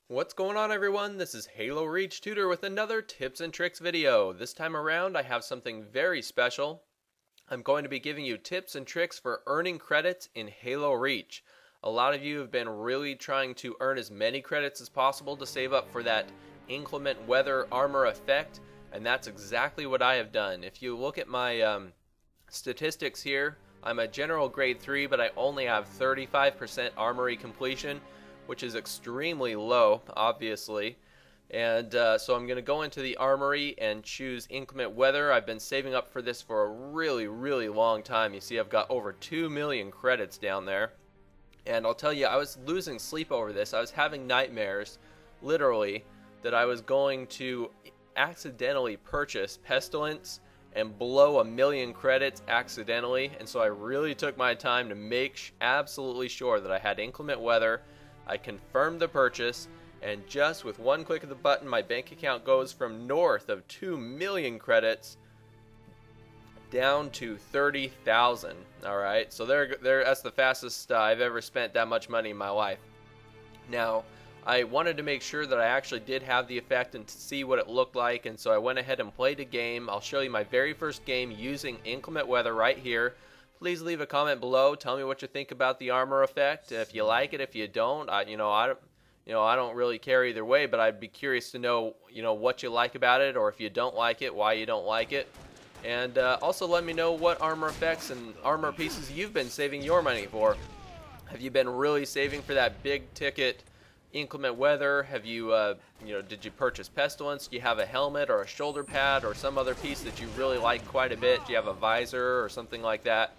What's going on, everyone? This is Halo Reach Tutor with another tips and tricks video. This time around I have something very special. I'm going to be giving you tips and tricks for earning credits in Halo Reach. A lot of you have been really trying to earn as many credits as possible to save up for that inclement weather armor effect, and that's exactly what I have done. If you look at my statistics here, I'm a general grade 3, but I only have 35% armory completion, which is extremely low, obviously. And so I'm going to go into the armory and choose inclement weather. I've been saving up for this for a really long time. You see, I've got over 2 million credits down there. And I'll tell you, I was losing sleep over this. I was having nightmares, literally, that I was going to accidentally purchase Pestilence and blow 1 million credits accidentally. And so I really took my time to make absolutely sure that I had inclement weather. I confirmed the purchase, and just with one click of the button, my bank account goes from north of 2 million credits down to 30,000. Alright, so that's the fastest I've ever spent that much money in my life. Now, I wanted to make sure that I actually did have the effect and to see what it looked like, and so I went ahead and played a game. I'll show you my very first game using inclement weather right here. Please leave a comment below. Tell me what you think about the armor effect. If you like it, if you don't, I don't really care either way. But I'd be curious to know, what you like about it, or if you don't like it, why you don't like it. And also let me know what armor effects and armor pieces you've been saving your money for. Have you been really saving for that big ticket inclement weather? Have you, did you purchase Pestilence? Do you have a helmet or a shoulder pad or some other piece that you really like quite a bit? Do you have a visor or something like that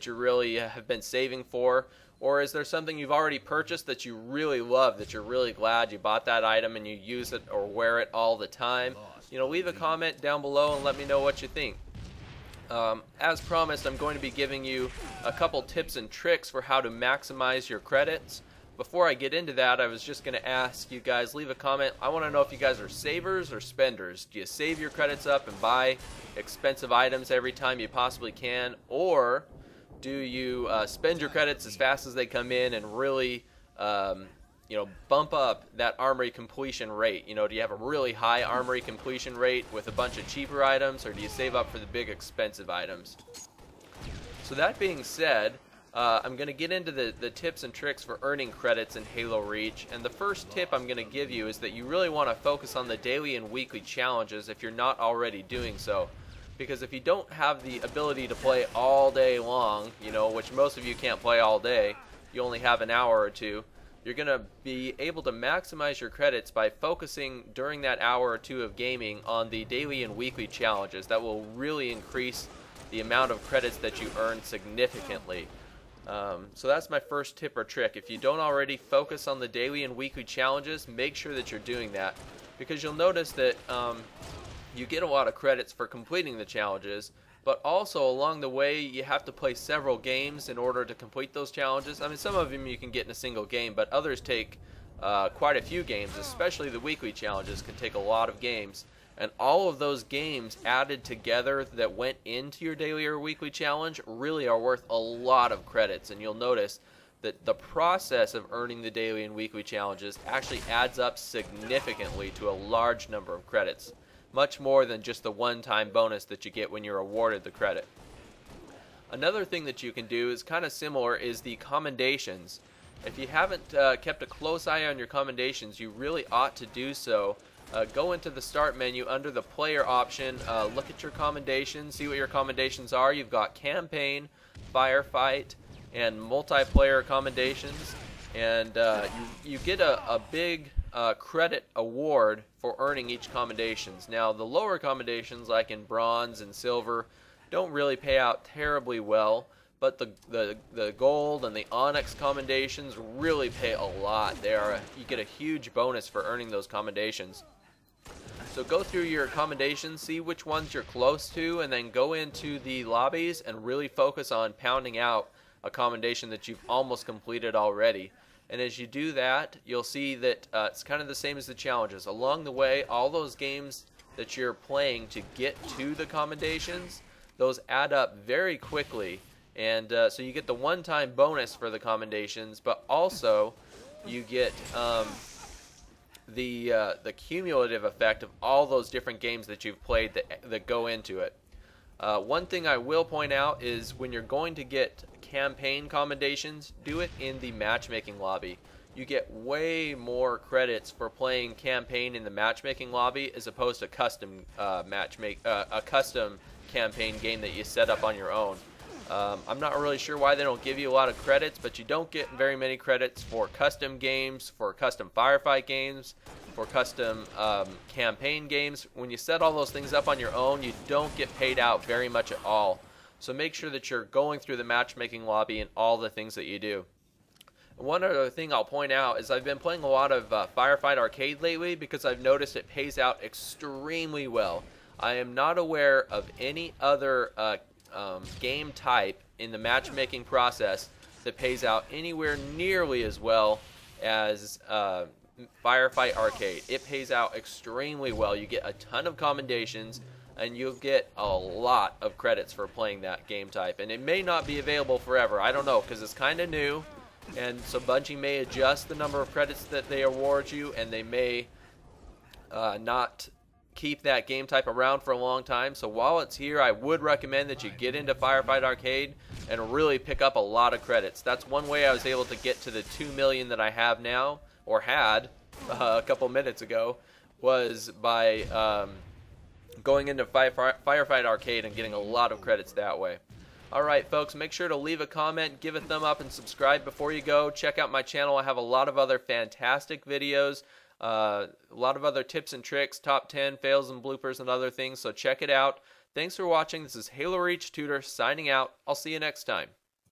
you really have been saving for? Or is there something you've already purchased that you really love, that you're really glad you bought that item and you use it or wear it all the time? Leave a comment down below and let me know what you think. As promised, I'm going to be giving you a couple tips and tricks for how to maximize your credits. Before I get into that, I was just going to ask you guys, leave a comment. I want to know if you guys are savers or spenders. Do you save your credits up and buy expensive items every time you possibly can? Or do you spend your credits as fast as they come in and really, bump up that armory completion rate? Do you have a really high armory completion rate with a bunch of cheaper items, or do you save up for the big expensive items? So that being said, I'm going to get into the tips and tricks for earning credits in Halo Reach. And the first tip I'm going to give you is that you really want to focus on the daily and weekly challenges if you're not already doing so. Because if you don't have the ability to play all day long, which most of you can't play all day, you only have an hour or two, you're going to be able to maximize your credits by focusing during that hour or two of gaming on the daily and weekly challenges. That will really increase the amount of credits that you earn significantly. So that's my first tip or trick. If you don't already focus on the daily and weekly challenges, make sure that you're doing that, because you'll notice that you get a lot of credits for completing the challenges, but also along the way you have to play several games in order to complete those challenges. I mean, some of them you can get in a single game, but others take quite a few games. Especially the weekly challenges can take a lot of games, and all of those games added together that went into your daily or weekly challenge really are worth a lot of credits. And you'll notice that the process of earning the daily and weekly challenges actually adds up significantly to a large number of credits. Much more than just the one-time bonus that you get when you're awarded the credit. Another thing that you can do is kind of similar, is the commendations. If you haven't kept a close eye on your commendations, you really ought to do so. Go into the start menu under the player option, look at your commendations, see what your commendations are. You've got campaign, firefight, and multiplayer commendations, and you get a big credit award for earning each commendations. Now, the lower commendations, like in bronze and silver, don't really pay out terribly well, but the gold and the onyx commendations really pay a lot. You get a huge bonus for earning those commendations. So go through your commendations, see which ones you're close to, and then go into the lobbies and really focus on pounding out a commendation that you've almost completed already. And as you do that, you'll see that it's kind of the same as the challenges. Along the way, all those games that you're playing to get to the commendations, those add up very quickly. And so you get the one-time bonus for the commendations, but also you get the cumulative effect of all those different games that you've played that go into it. One thing I will point out is when you're going to get campaign commendations, do it in the matchmaking lobby. You get way more credits for playing campaign in the matchmaking lobby as opposed to custom a custom campaign game that you set up on your own. I'm not really sure why they don't give you a lot of credits, but you don't get very many credits for custom games, for custom firefight games, for custom campaign games. When you set all those things up on your own, you don't get paid out very much at all. So make sure that you're going through the matchmaking lobby in all the things that you do. One other thing I'll point out is I've been playing a lot of Firefight Arcade lately because I've noticed it pays out extremely well. I am not aware of any other game type in the matchmaking process that pays out anywhere nearly as well as Firefight Arcade. It pays out extremely well. You get a ton of commendations and you'll get a lot of credits for playing that game type. And it may not be available forever. I don't know, because it's kind of new. And so Bungie may adjust the number of credits that they award you, and they may not keep that game type around for a long time. So while it's here, I would recommend that you get into Firefight Arcade and really pick up a lot of credits. That's one way I was able to get to the 2 million that I have now, or had a couple minutes ago, was by going into Firefight Arcade and getting a lot of credits that way. Alright folks, make sure to leave a comment, give a thumb up, and subscribe before you go. Check out my channel. I have a lot of other fantastic videos, a lot of other tips and tricks, top 10, fails and bloopers, and other things, so check it out. Thanks for watching. This is Halo Reach Tutor signing out. I'll see you next time.